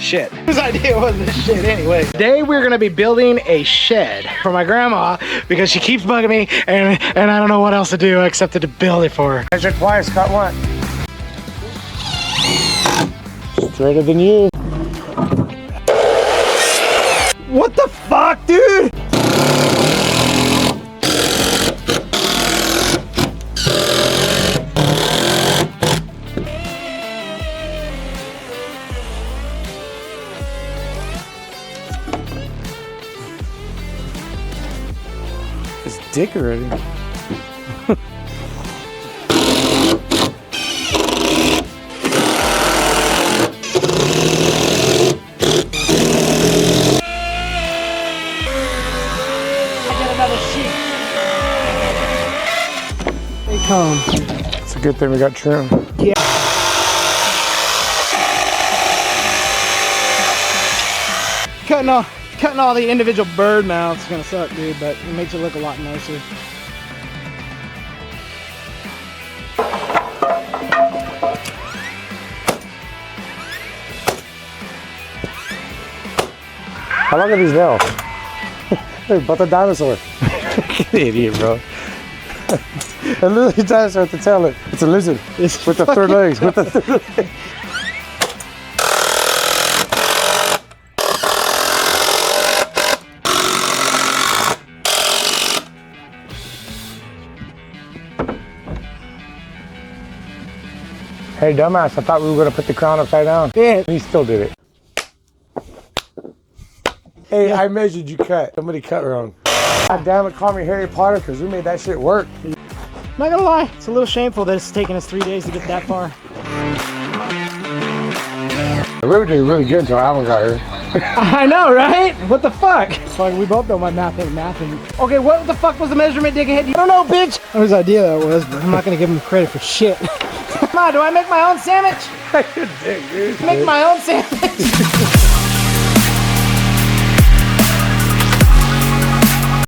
shit. Whose idea was this shit anyway? Today we're gonna be building a shed for my grandma because she keeps bugging me and I don't know what else to do except to build it for her. Measure twice, cut one. Straighter than you. What the fuck, dude? It's dick already. It's a good thing we got trim. Yeah. Cutting all the individual bird mounts is gonna suck, dude, but it makes it look a lot nicer. How long are these nails? Hey, but the dinosaur. Idiot, bro. A little dinosaur at the tail. It's a lizard. It's with the third legs. With the third legs. Hey, dumbass, I thought we were going to put the crown upside down. Yeah. He still did it. Hey, yeah. I measured you cut. Somebody cut wrong. God damn it, call me Harry Potter because we made that shit work. Not gonna lie, it's a little shameful that it's taken us 3 days to get that far. We were doing really good until Alan got here. I know, right? What the fuck? It's like we both know my math ain't mathing. Okay, what the fuck was the measurement, dickhead? I don't know, bitch. Whose idea that was, but I'm not gonna give him credit for shit. Come on, do I make my own sandwich? Dick, dude. Make my own sandwich.